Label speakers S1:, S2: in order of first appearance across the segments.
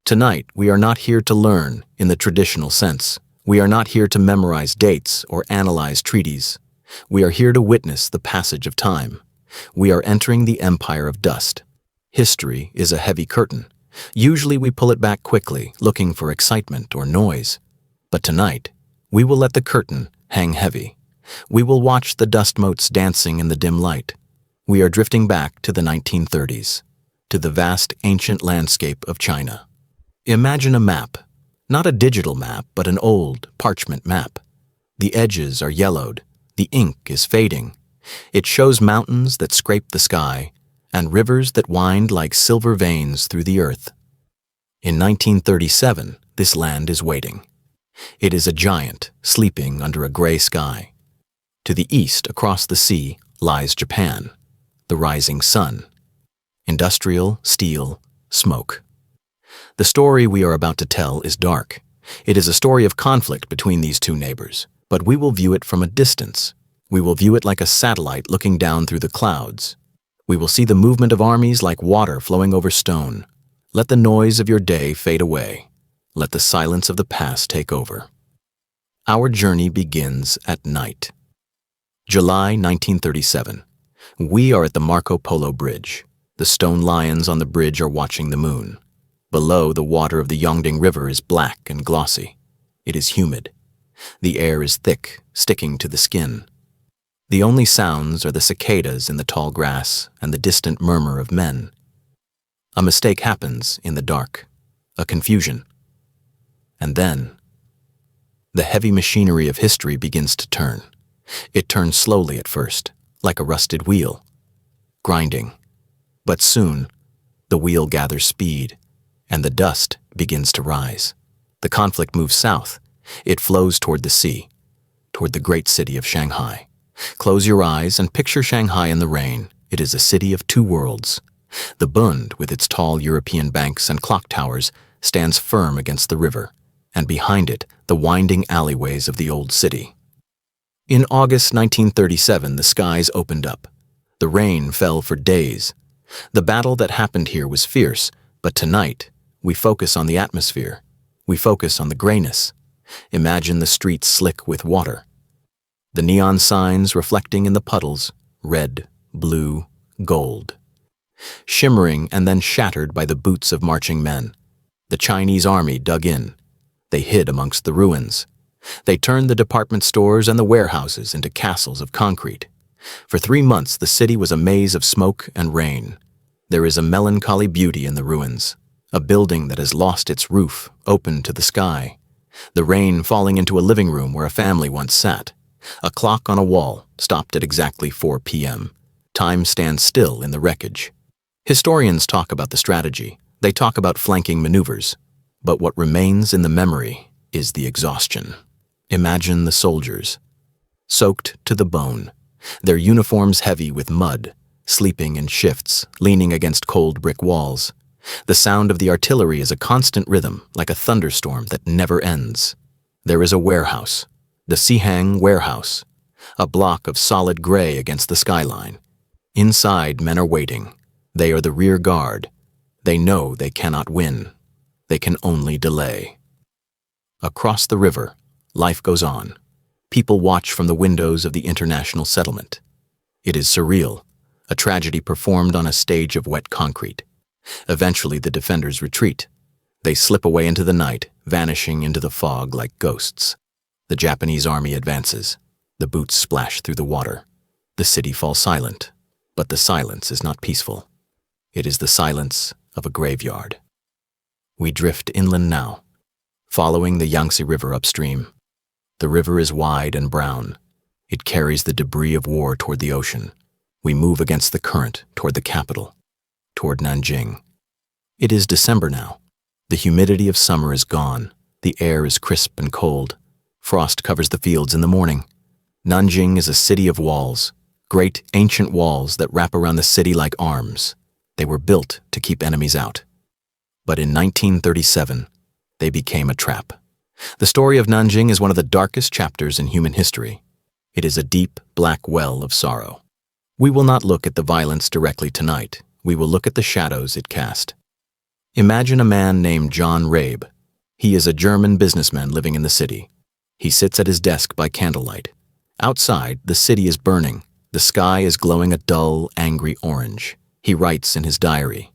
S1: Tonight, we are not here to learn in the traditional sense. We are not here to memorize dates or analyze treaties. We are here to witness the passage of time. We are entering the empire of dust. History is a heavy curtain. Usually we pull it back quickly, looking for excitement or noise. But tonight, we will let the curtain hang heavy. We will watch the dust motes dancing in the dim light. We are drifting back to the 1930s, to the vast ancient landscape of China. Imagine a map, not a digital map, but an old parchment map. The edges are yellowed, the ink is fading. It shows mountains that scrape the sky and rivers that wind like silver veins through the earth. In 1937, this land is waiting. It is a giant sleeping under a gray sky. To the east, across the sea, lies Japan, the rising sun. Industrial, steel, smoke. The story we are about to tell is dark. It is a story of conflict between these two neighbors, but we will view it from a distance. We will view it like a satellite looking down through the clouds. We will see the movement of armies like water flowing over stone. Let the noise of your day fade away. Let the silence of the past take over. Our journey begins at night. July 1937. We are at the Marco Polo Bridge. The stone lions on the bridge are watching the moon. Below, the water of the Nanjing River is black and glossy. It is humid. The air is thick, sticking to the skin. The only sounds are the cicadas in the tall grass and the distant murmur of men. A mistake happens in the dark, a confusion. And then, the heavy machinery of history begins to turn. It turns slowly at first, like a rusted wheel, grinding. But soon, the wheel gathers speed, and the dust begins to rise. The conflict moves south. It flows toward the sea, toward the great city of Shanghai. Close your eyes and picture Shanghai in the rain. It is a city of two worlds. The Bund, with its tall European banks and clock towers, stands firm against the river, and behind it, the winding alleyways of the old city. In August 1937, the skies opened up. The rain fell for days. The battle that happened here was fierce, but tonight, we focus on the atmosphere. We focus on the grayness. Imagine the streets slick with water. The neon signs reflecting in the puddles, red, blue, gold. Shimmering and then shattered by the boots of marching men. The Chinese army dug in. They hid amongst the ruins. They turned the department stores and the warehouses into castles of concrete. For 3 months, the city was a maze of smoke and rain. There is a melancholy beauty in the ruins, a building that has lost its roof, open to the sky. The rain falling into a living room where a family once sat. A clock on a wall stopped at exactly 4 p.m. Time stands still in the wreckage. Historians talk about the strategy. They talk about flanking maneuvers. But what remains in the memory is the exhaustion. Imagine the soldiers, soaked to the bone, their uniforms heavy with mud, sleeping in shifts, leaning against cold brick walls. The sound of the artillery is a constant rhythm, like a thunderstorm that never ends. There is a warehouse, the Sihang warehouse, a block of solid gray against the skyline. Inside, men are waiting. They are the rear guard. They know they cannot win. They can only delay. Across the river, life goes on. People watch from the windows of the international settlement. It is surreal, a tragedy performed on a stage of wet concrete. Eventually, the defenders retreat. They slip away into the night, vanishing into the fog like ghosts. The Japanese army advances. The boots splash through the water. The city falls silent, but the silence is not peaceful. It is the silence of a graveyard. We drift inland now, following the Yangtze River upstream. The river is wide and brown. It carries the debris of war toward the ocean. We move against the current toward the capital, toward Nanjing. It is December now. The humidity of summer is gone. The air is crisp and cold. Frost covers the fields in the morning. Nanjing is a city of walls, great ancient walls that wrap around the city like arms. They were built to keep enemies out. But in 1937, they became a trap. The story of Nanjing is one of the darkest chapters in human history. It is a deep, black well of sorrow. We will not look at the violence directly tonight. We will look at the shadows it cast. Imagine a man named John Rabe. He is a German businessman living in the city. He sits at his desk by candlelight. Outside, the city is burning. The sky is glowing a dull, angry orange. He writes in his diary.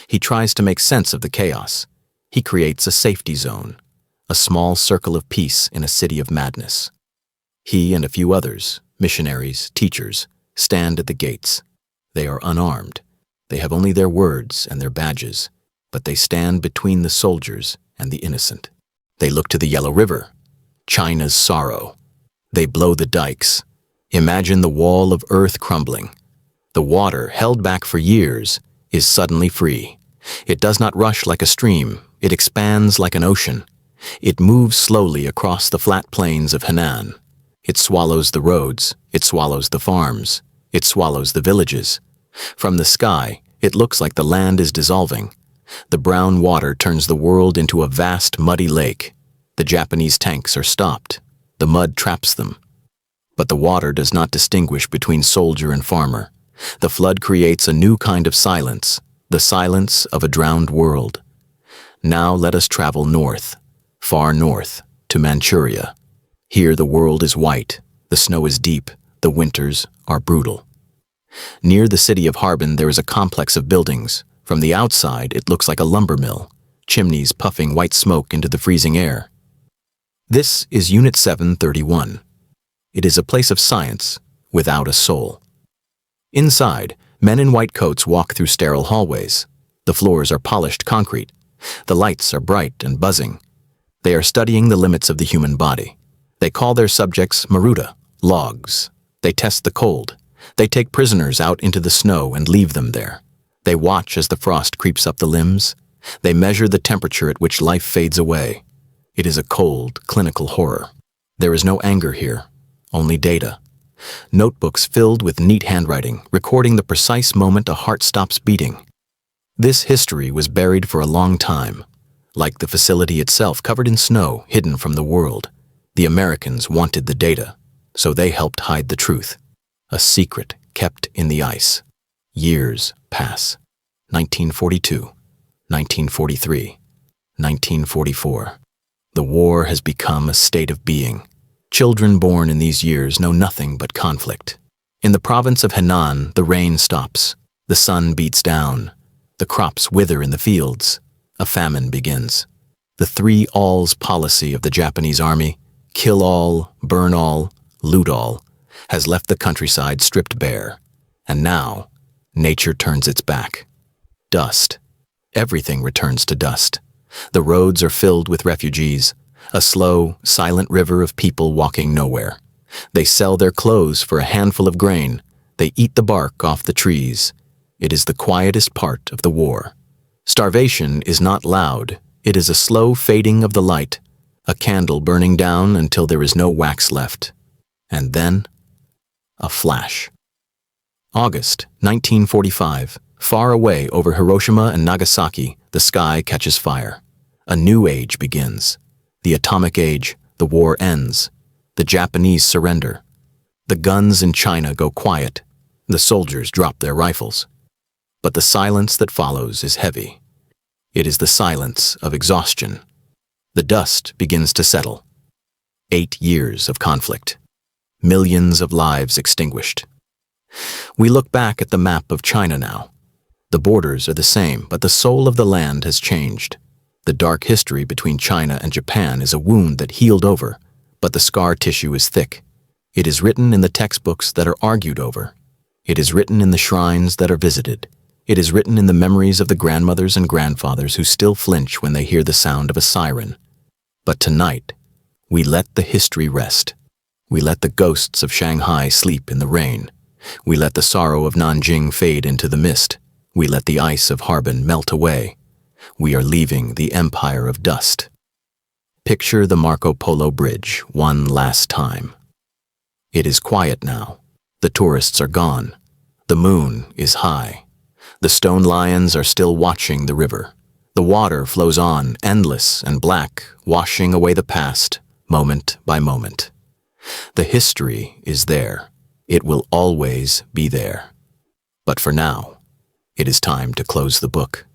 S1: He tries to make sense of the chaos. He creates a safety zone, a small circle of peace in a city of madness. He and a few others, missionaries, teachers, stand at the gates. They are unarmed. They have only their words and their badges, but they stand between the soldiers and the innocent. They look to the Yellow River, China's sorrow. They blow the dikes. Imagine the wall of earth crumbling. The water, held back for years, is suddenly free. It does not rush like a stream. It expands like an ocean. It moves slowly across the flat plains of Henan. It swallows the roads. It swallows the farms. It swallows the villages. From the sky, it looks like the land is dissolving. The brown water turns the world into a vast, muddy lake. The Japanese tanks are stopped. The mud traps them. But the water does not distinguish between soldier and farmer. The flood creates a new kind of silence, the silence of a drowned world. Now let us travel north, far north, to Manchuria. Here the world is white, the snow is deep, the winters are brutal. Near the city of Harbin there is a complex of buildings. From the outside it looks like a lumber mill, chimneys puffing white smoke into the freezing air. This is Unit 731. It is a place of science without a soul. Inside, men in white coats walk through sterile hallways. The floors are polished concrete. The lights are bright and buzzing. They are studying the limits of the human body. They call their subjects Maruta, logs. They test the cold. They take prisoners out into the snow and leave them there. They watch as the frost creeps up the limbs. They measure the temperature at which life fades away. It is a cold, clinical horror. There is no anger here, only data. Notebooks filled with neat handwriting, recording the precise moment a heart stops beating. This history was buried for a long time. Like the facility itself, covered in snow, hidden from the world. The Americans wanted the data, so they helped hide the truth. A secret kept in the ice. Years pass. 1942, 1943, 1944. The war has become a state of being. Children born in these years know nothing but conflict. In the province of Henan, the rain stops. The sun beats down. The crops wither in the fields. A famine begins. The 3 alls policy of the Japanese army, kill all, burn all, loot all, has left the countryside stripped bare. And now, nature turns its back. Dust. Everything returns to dust. The roads are filled with refugees, a slow, silent river of people walking nowhere. They sell their clothes for a handful of grain. They eat the bark off the trees. It is the quietest part of the war. Starvation is not loud. It is a slow fading of the light, a candle burning down until there is no wax left. And then, a flash. August 1945. Far away over Hiroshima and Nagasaki, the sky catches fire. A new age begins. The atomic age, the war ends. The Japanese surrender. The guns in China go quiet. The soldiers drop their rifles. But the silence that follows is heavy. It is the silence of exhaustion. The dust begins to settle. 8 years of conflict. Millions of lives extinguished. We look back at the map of China now. The borders are the same, but the soul of the land has changed. The dark history between China and Japan is a wound that healed over, but the scar tissue is thick. It is written in the textbooks that are argued over. It is written in the shrines that are visited. It is written in the memories of the grandmothers and grandfathers who still flinch when they hear the sound of a siren. But tonight, we let the history rest. We let the ghosts of Shanghai sleep in the rain. We let the sorrow of Nanjing fade into the mist. We let the ice of Harbin melt away. We are leaving the empire of dust. Picture the Marco Polo Bridge one last time. It is quiet now. The tourists are gone. The moon is high. The stone lions are still watching the river. The water flows on, endless and black, washing away the past, moment by moment. The history is there. It will always be there. But for now, it is time to close the book.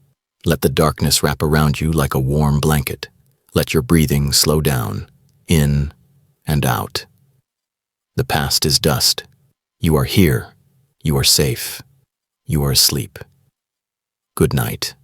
S1: Let the darkness wrap around you like a warm blanket. Let your breathing slow down, in and out. The past is dust. You are here. You are safe. You are asleep. Good night.